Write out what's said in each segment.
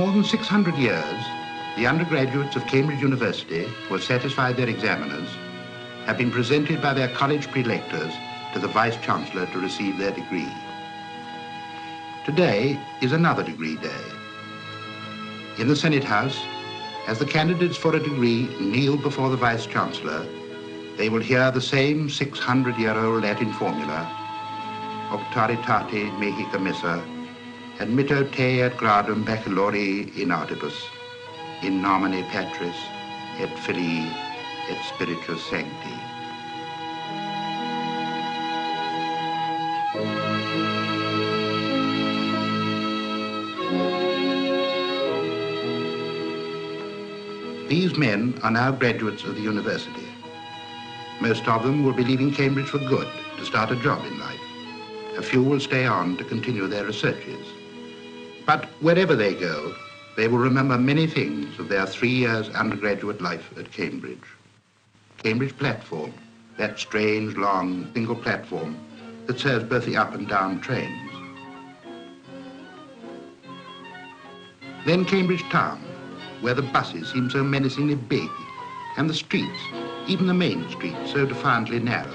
more than 600 years, the undergraduates of Cambridge University who have satisfied their examiners have been presented by their college prelectors to the Vice-Chancellor to receive their degree. Today is another degree day. In the Senate House, as the candidates for a degree kneel before the Vice-Chancellor, they will hear the same 600-year-old Latin formula, Octoritate mihi commissa, admitto te ad gradum baccalaureae in artibus, in nomine Patris, et Filii, et Spiritus Sancti. These men are now graduates of the university. Most of them will be leaving Cambridge for good to start a job in life. A few will stay on to continue their researches. But wherever they go, they will remember many things of their 3 years undergraduate life at Cambridge. Cambridge platform, that strange, long, single platform that serves both the up and down trains. Then Cambridge town, where the buses seem so menacingly big, and the streets, even the main streets, so defiantly narrow,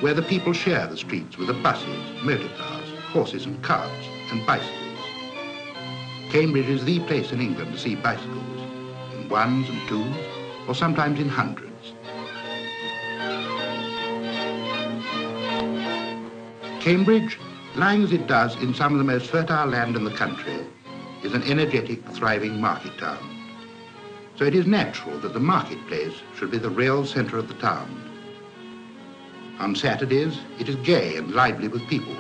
where the people share the streets with the buses, motor cars, horses and carts, and bicycles. Cambridge is the place in England to see bicycles, in ones and twos, or sometimes in hundreds. Cambridge, lying as it does in some of the most fertile land in the country, is an energetic, thriving market town. So it is natural that the marketplace should be the real center of the town. On Saturdays, it is gay and lively with people,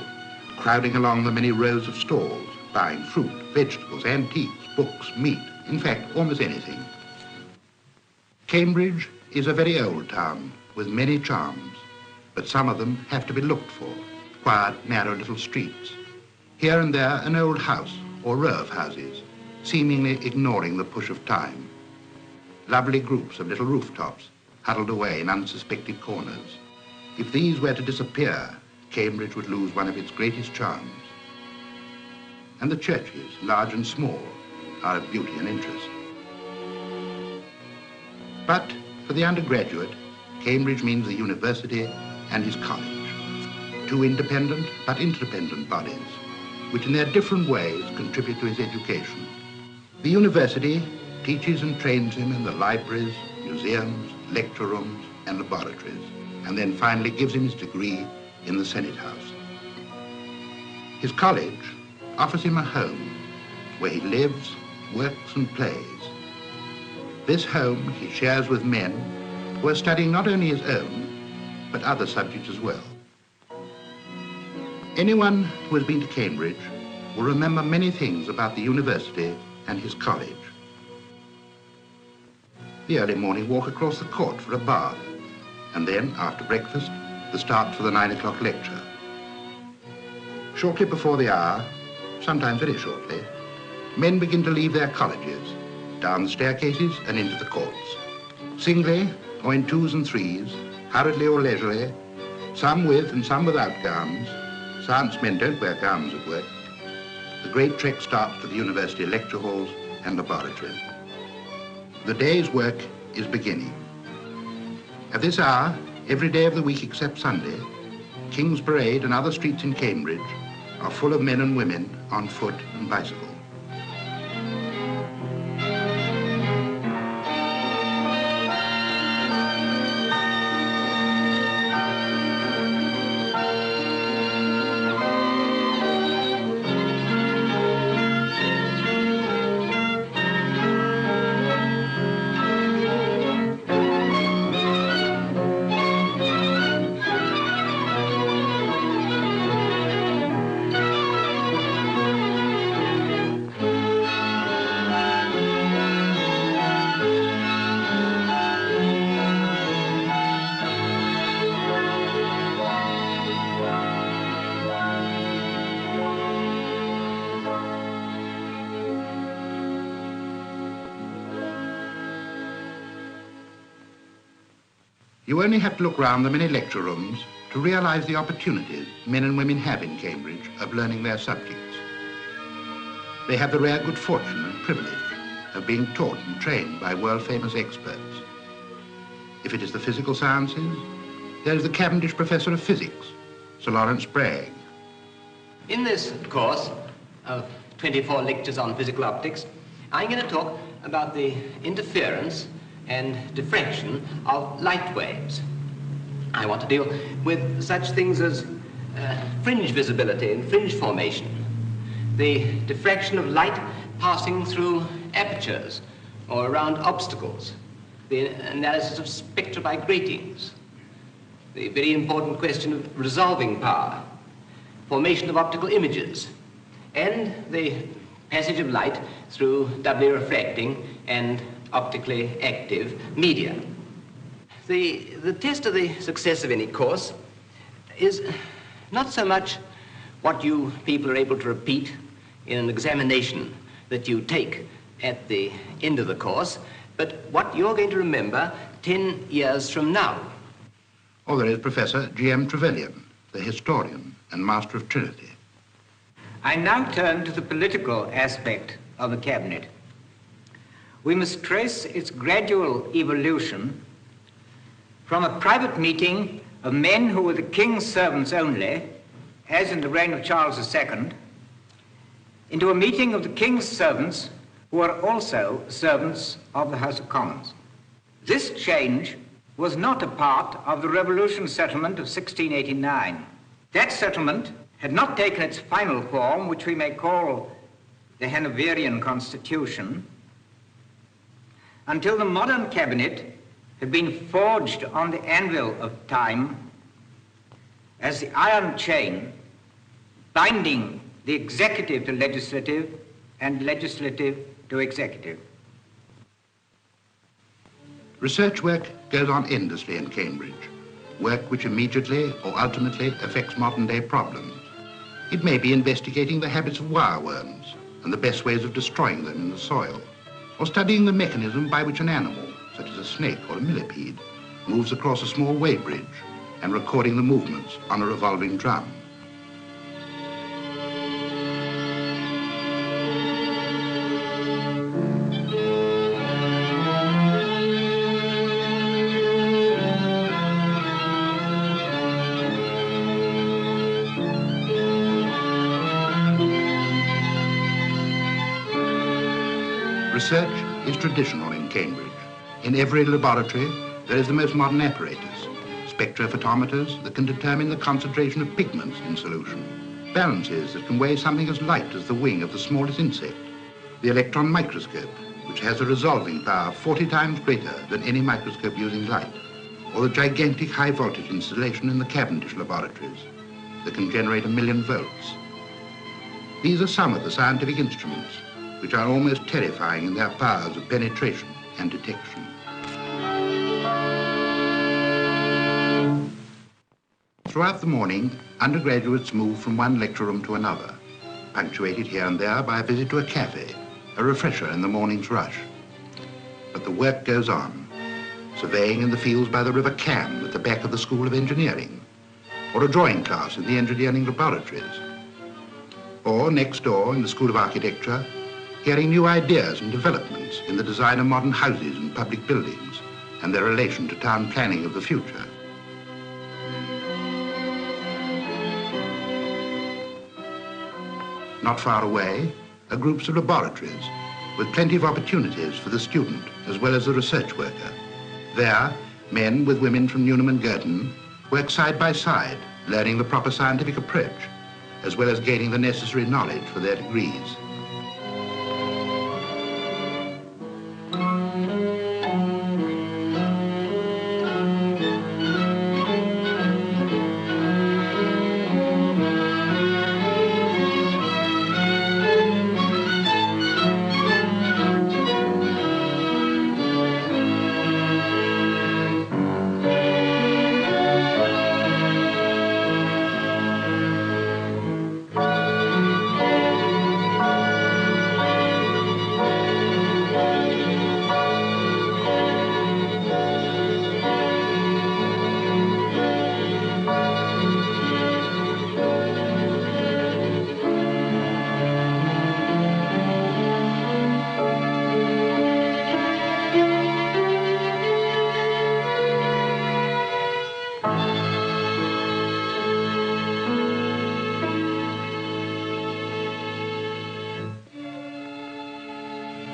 crowding along the many rows of stalls, buying fruit, vegetables, antiques, books, meat, in fact, almost anything. Cambridge is a very old town with many charms, but some of them have to be looked for, quiet, narrow little streets. Here and there, an old house or row of houses, seemingly ignoring the push of time. Lovely groups of little rooftops huddled away in unsuspected corners. If these were to disappear, Cambridge would lose one of its greatest charms. And the churches, large and small, are of beauty and interest. But for the undergraduate, Cambridge means the university and his college. Two independent but interdependent bodies, which in their different ways contribute to his education. The university teaches and trains him in the libraries, museums, lecture rooms, and laboratories, and then finally gives him his degree in the Senate House. His college offers him a home where he lives, works, and plays. This home he shares with men who are studying not only his own, but other subjects as well. Anyone who has been to Cambridge will remember many things about the university and his college. The early morning walk across the court for a bath, and then, after breakfast, the start for the 9 o'clock lecture. Shortly before the hour, sometimes very shortly, men begin to leave their colleges, down the staircases and into the courts. Singly, or in twos and threes, hurriedly or leisurely, some with and some without gowns. Science men don't wear gowns at work. The great trek starts to the university lecture halls and laboratories. The day's work is beginning. At this hour, every day of the week except Sunday, King's Parade and other streets in Cambridge are full of men and women on foot and bicycle. You only have to look round the many lecture rooms to realize the opportunities men and women have in Cambridge of learning their subjects. They have the rare good fortune and privilege of being taught and trained by world-famous experts. If it is the physical sciences, there is the Cavendish Professor of Physics, Sir Lawrence Bragg. In this course of 24 lectures on physical optics, I'm going to talk about the interference and diffraction of light waves. I want to deal with such things as fringe visibility and fringe formation, the diffraction of light passing through apertures or around obstacles, the analysis of spectra by gratings, the very important question of resolving power, formation of optical images, and the passage of light through doubly refracting and optically active media. The test of the success of any course is not so much what you people are able to repeat in an examination that you take at the end of the course, but what you're going to remember 10 years from now. Or there is Professor G.M. Trevelyan, the historian and master of Trinity. I now turn to the political aspect of the cabinet. We must trace its gradual evolution from a private meeting of men who were the king's servants only, as in the reign of Charles II, into a meeting of the king's servants who are also servants of the House of Commons. This change was not a part of the Revolution settlement of 1689. That settlement had not taken its final form, which we may call the Hanoverian Constitution, until the modern cabinet had been forged on the anvil of time as the iron chain binding the executive to legislative and legislative to executive. Research work goes on endlessly in Cambridge, work which immediately or ultimately affects modern-day problems. It may be investigating the habits of wireworms and the best ways of destroying them in the soil, or studying the mechanism by which an animal, such as a snake or a millipede, moves across a small weighbridge and recording the movements on a revolving drum. Research is traditional in Cambridge. In every laboratory, there is the most modern apparatus, spectrophotometers that can determine the concentration of pigments in solution, balances that can weigh something as light as the wing of the smallest insect, the electron microscope, which has a resolving power 40 times greater than any microscope using light, or the gigantic high-voltage installation in the Cavendish laboratories that can generate 1,000,000 volts. These are some of the scientific instruments which are almost terrifying in their powers of penetration and detection. Throughout the morning, undergraduates move from one lecture room to another, punctuated here and there by a visit to a cafe, a refresher in the morning's rush. But the work goes on, surveying in the fields by the River Cam at the back of the School of Engineering, or a drawing class in the engineering laboratories, or next door in the School of Architecture, hearing new ideas and developments in the design of modern houses and public buildings and their relation to town planning of the future. Not far away are groups of laboratories with plenty of opportunities for the student as well as the research worker. There, men with women from Newnham and Girton work side by side, learning the proper scientific approach, as well as gaining the necessary knowledge for their degrees.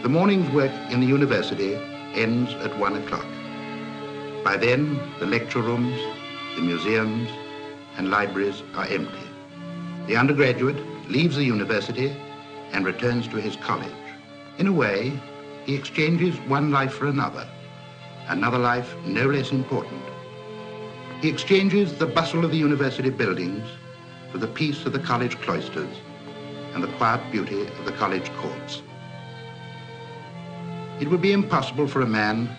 The morning's work in the university ends at 1 o'clock. By then, the lecture rooms, the museums, and libraries are empty. The undergraduate leaves the university and returns to his college. In a way, he exchanges one life for another life no less important. He exchanges the bustle of the university buildings for the peace of the college cloisters and the quiet beauty of the college courts. It would be impossible for a man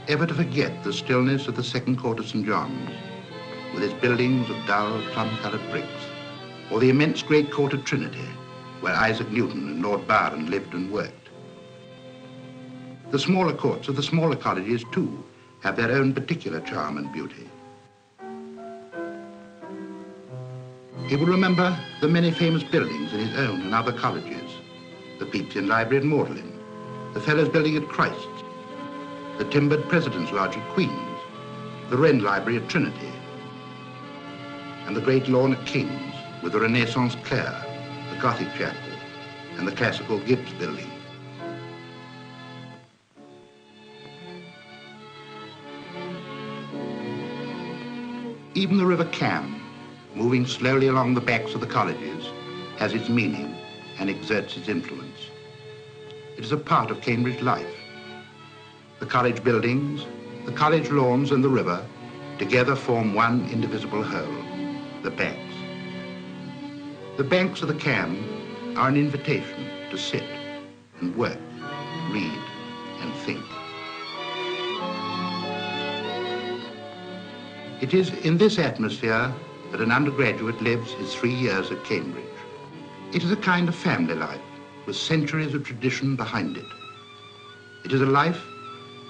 ever to forget the stillness of the second court of St. John's, with its buildings of dull, plum-coloured bricks, or the immense great court of Trinity, where Isaac Newton and Lord Byron lived and worked. The smaller courts of the smaller colleges, too, have their own particular charm and beauty. He will remember the many famous buildings in his own and other colleges, the Pepys Library at Magdalen, the Fellows Building at Christ's, the timbered President's Lodge at Queen's, the Wren Library at Trinity, and the great lawn at King's with the Renaissance Clare, the Gothic Chapel, and the classical Gibbs Building. Even the River Cam, moving slowly along the backs of the colleges, has its meaning and exerts its influence. It is a part of Cambridge life. The college buildings, the college lawns, and the river together form one indivisible whole, the banks. The banks of the Cam are an invitation to sit and work, read and think. It is in this atmosphere that an undergraduate lives his 3 years at Cambridge. It is a kind of family life with centuries of tradition behind it. It is a life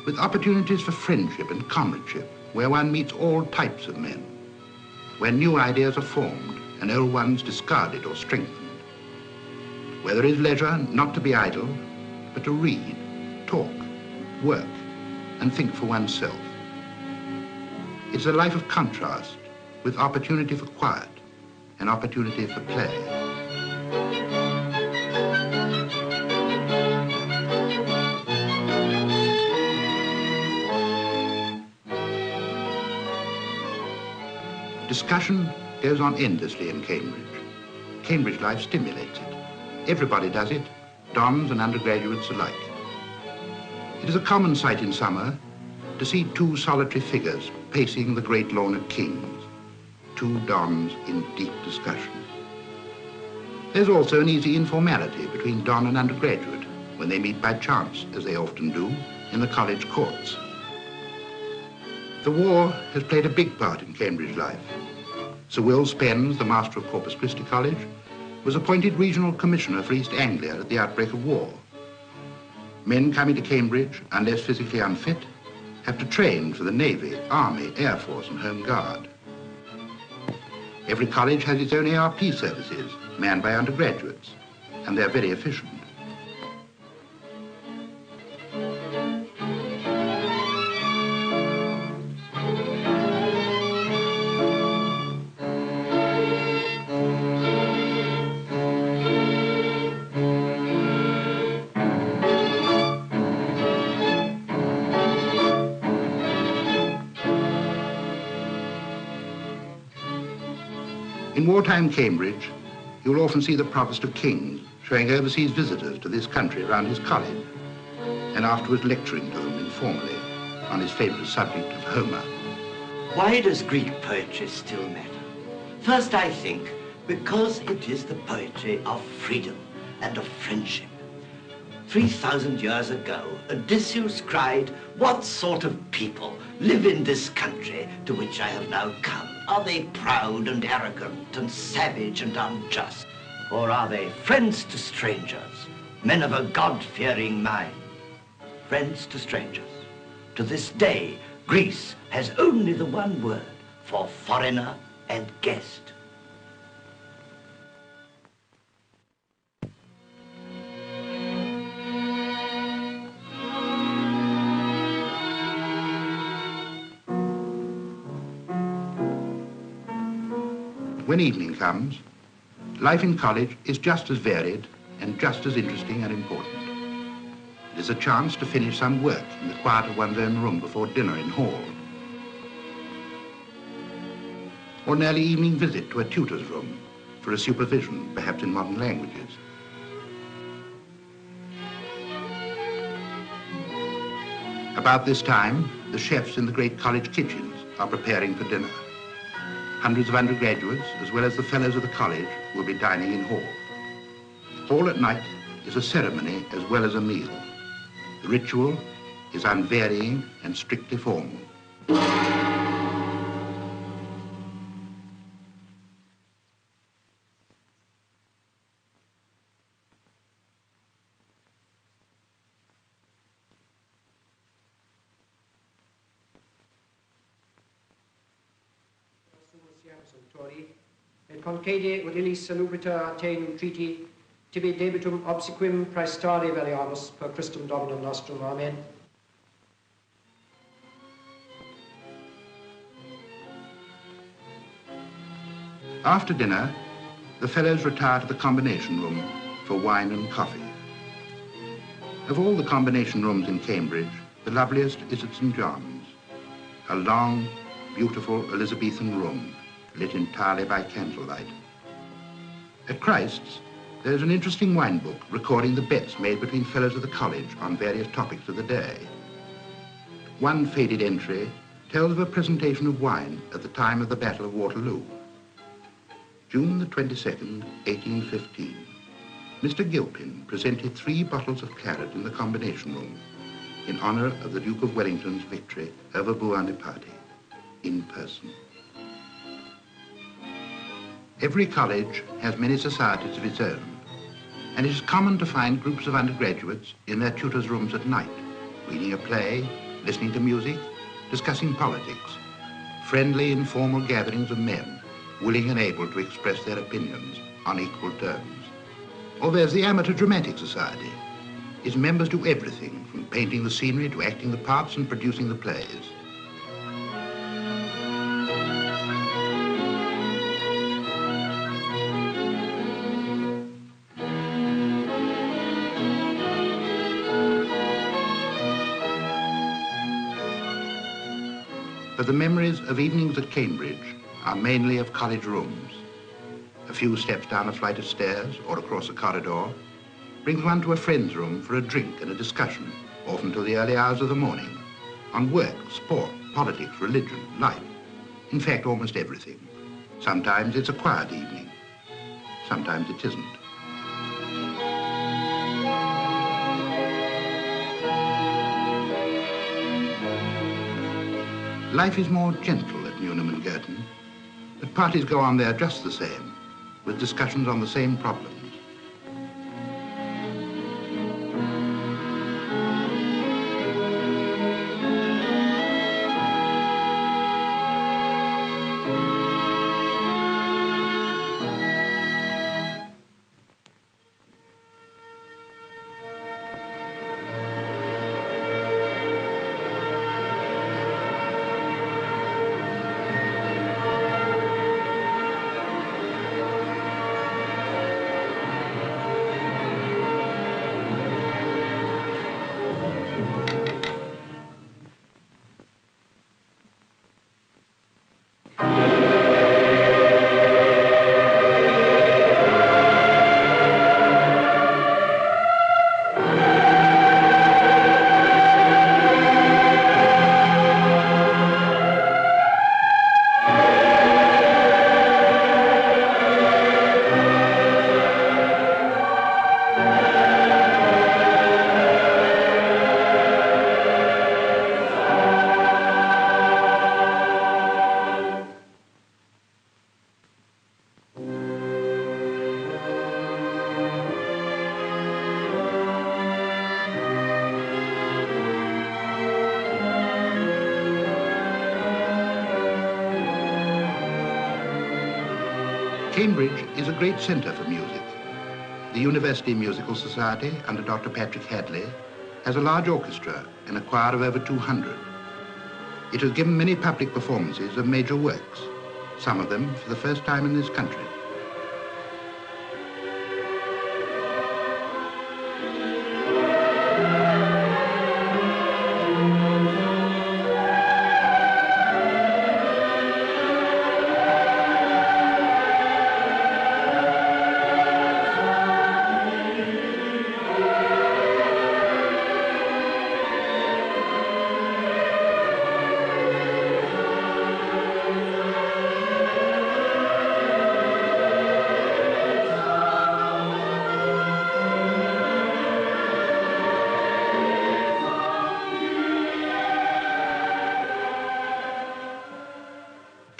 with opportunities for friendship and comradeship, where one meets all types of men, where new ideas are formed and old ones discarded or strengthened, where there is leisure not to be idle, but to read, talk, work, and think for oneself. It's a life of contrast, with opportunity for quiet and opportunity for play. Discussion goes on endlessly in Cambridge. Cambridge life stimulates it. Everybody does it, dons and undergraduates alike. It is a common sight in summer to see two solitary figures pacing the great lawn at King's, two dons in deep discussion. There's also an easy informality between don and undergraduate when they meet by chance, as they often do, in the college courts. The war has played a big part in Cambridge life. Sir Will Spence, the master of Corpus Christi College, was appointed regional commissioner for East Anglia at the outbreak of war. Men coming to Cambridge, unless physically unfit, have to train for the Navy, Army, Air Force, and Home Guard. Every college has its own ARP services, manned by undergraduates, and they're very efficient. In wartime Cambridge, you'll often see the Provost of King's showing overseas visitors to this country around his college, and afterwards lecturing to them informally on his favourite subject of Homer. Why does Greek poetry still matter? First, I think, because it is the poetry of freedom and of friendship. 3,000 years ago, Odysseus cried, "What sort of people live in this country to which I have now come? Are they proud and arrogant and savage and unjust? Or are they friends to strangers, men of a God-fearing mind?" Friends to strangers. To this day, Greece has only the one word for foreigner and guest. When evening comes, life in college is just as varied and just as interesting and important. It is a chance to finish some work in the quiet of one's own room before dinner in hall. Or an early evening visit to a tutor's room for a supervision, perhaps in modern languages. About this time, the chefs in the great college kitchens are preparing for dinner. Hundreds of undergraduates, as well as the fellows of the college, will be dining in hall. Hall at night is a ceremony as well as a meal. The ritual is unvarying and strictly formal. Et concede ut illis salubrita te nutriti, tibi debitum obsequim praestare veliamus per Christum Dominum nostrum. Amen. After dinner, the fellows retire to the combination room for wine and coffee. Of all the combination rooms in Cambridge, the loveliest is at St. John's, a long, beautiful Elizabethan room, lit entirely by candlelight. At Christ's, there's an interesting wine book recording the bets made between fellows of the college on various topics of the day. One faded entry tells of a presentation of wine at the time of the Battle of Waterloo. June the 22nd, 1815. Mr. Gilpin presented 3 bottles of claret in the combination room in honor of the Duke of Wellington's victory over Buonaparte in person. Every college has many societies of its own, and it is common to find groups of undergraduates in their tutors' rooms at night, reading a play, listening to music, discussing politics, friendly, informal gatherings of men, willing and able to express their opinions on equal terms. Or there's the Amateur Dramatic Society. Its members do everything, from painting the scenery to acting the parts and producing the plays. But the memories of evenings at Cambridge are mainly of college rooms. A few steps down a flight of stairs or across a corridor brings one to a friend's room for a drink and a discussion, often till the early hours of the morning, on work, sport, politics, religion, life. In fact, almost everything. Sometimes it's a quiet evening. Sometimes it isn't. Life is more gentle at Newnham and Girton, but parties go on there just the same, with discussions on the same problems. Cambridge is a great centre for music. The University Musical Society, under Dr. Patrick Hadley, has a large orchestra and a choir of over 200. It has given many public performances of major works, some of them for the first time in this country.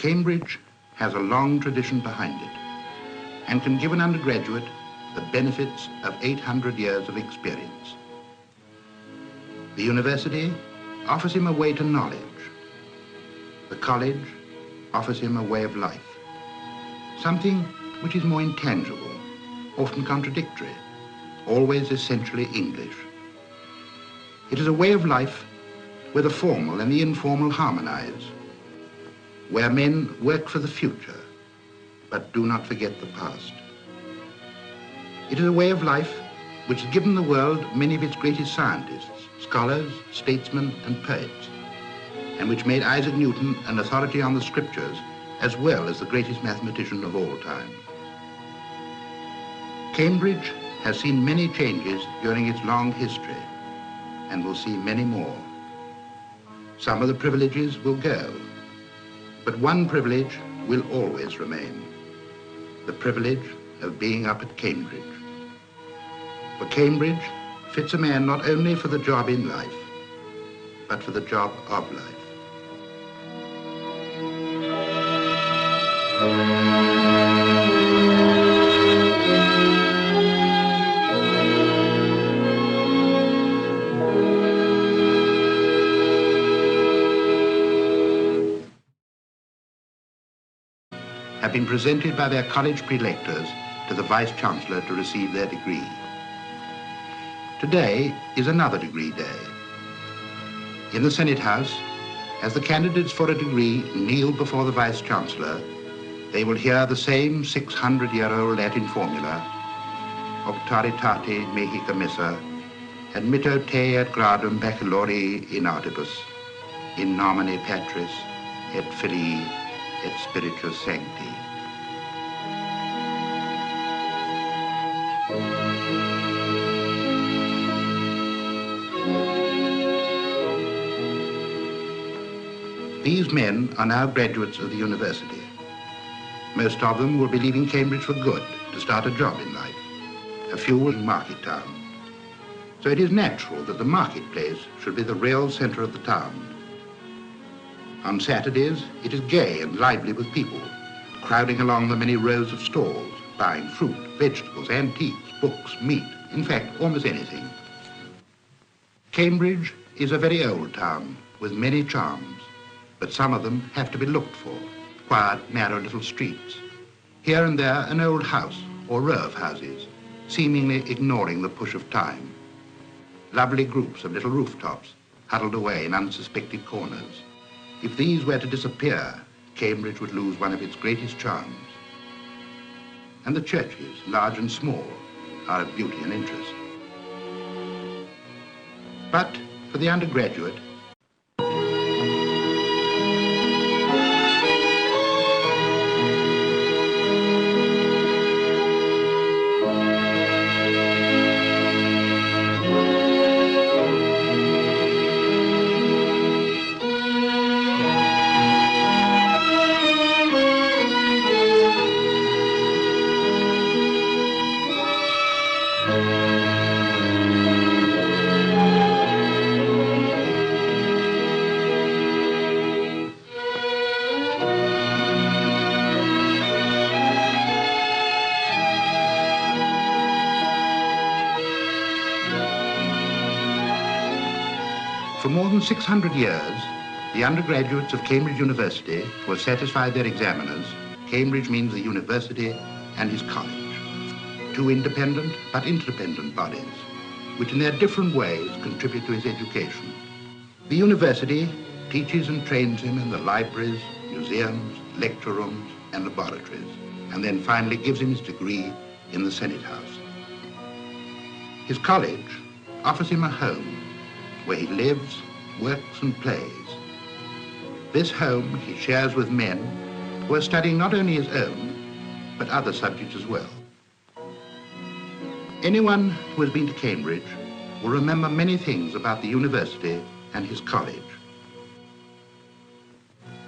Cambridge has a long tradition behind it and can give an undergraduate the benefits of 800 years of experience. The university offers him a way to knowledge. The college offers him a way of life, something which is more intangible, often contradictory, always essentially English. It is a way of life where the formal and the informal harmonize, where men work for the future, but do not forget the past. It is a way of life which has given the world many of its greatest scientists, scholars, statesmen, and poets, and which made Isaac Newton an authority on the scriptures as well as the greatest mathematician of all time. Cambridge has seen many changes during its long history and will see many more. Some of the privileges will go, but one privilege will always remain, the privilege of being up at Cambridge. For Cambridge fits a man not only for the job in life, but for the job of life. Have been presented by their college prelectors to the Vice-Chancellor to receive their degree. Today is another degree day. In the Senate House, as the candidates for a degree kneel before the Vice-Chancellor, they will hear the same 600-year-old Latin formula, Auctoritate mihi commissa, admitto te ad gradum baccalaureae in artibus, in nomine Patris, et Filii, et Spiritus Sancti. These men are now graduates of the university. Most of them will be leaving Cambridge for good to start a job in life. A few will in Market Town. So it is natural that the marketplace should be the real center of the town. On Saturdays, it is gay and lively with people, crowding along the many rows of stalls, buying fruit, vegetables, antiques, books, meat, in fact, almost anything. Cambridge is a very old town with many charms, but some of them have to be looked for. Quiet, narrow little streets. Here and there, an old house or row of houses, seemingly ignoring the push of time. Lovely groups of little rooftops huddled away in unsuspected corners. If these were to disappear, Cambridge would lose one of its greatest charms. And the churches, large and small, are of beauty and interest. But for the undergraduate, for more than 600 years, the undergraduates of Cambridge University who have satisfied their examiners. Cambridge means the university and his college, two independent but interdependent bodies, which in their different ways contribute to his education. The university teaches and trains him in the libraries, museums, lecture rooms, and laboratories, and then finally gives him his degree in the Senate House. His college offers him a home where he lives, works, and plays. This home he shares with men who are studying not only his own, but other subjects as well. Anyone who has been to Cambridge will remember many things about the university and his college.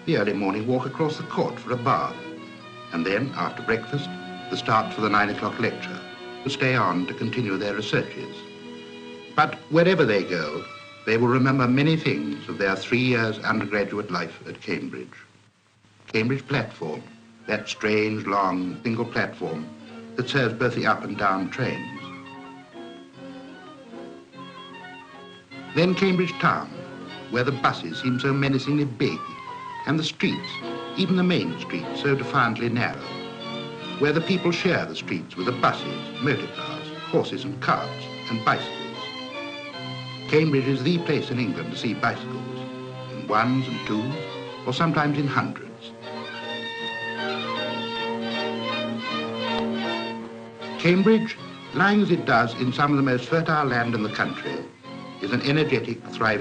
The early morning walk across the court for a bath, and then, after breakfast, the start for the 9 o'clock lecture, to stay on to continue their researches. But wherever they go, they will remember many things of their 3 years undergraduate life at Cambridge. Cambridge platform, that strange, long, single platform that serves both the up and down trains. Then Cambridge town, where the buses seem so menacingly big, and the streets, even the main street, so defiantly narrow, where the people share the streets with the buses, motor cars, horses and carts, and bicycles. Cambridge is the place in England to see bicycles, in ones and twos, or sometimes in hundreds. Cambridge, lying as it does in some of the most fertile land in the country, is an energetic, thriving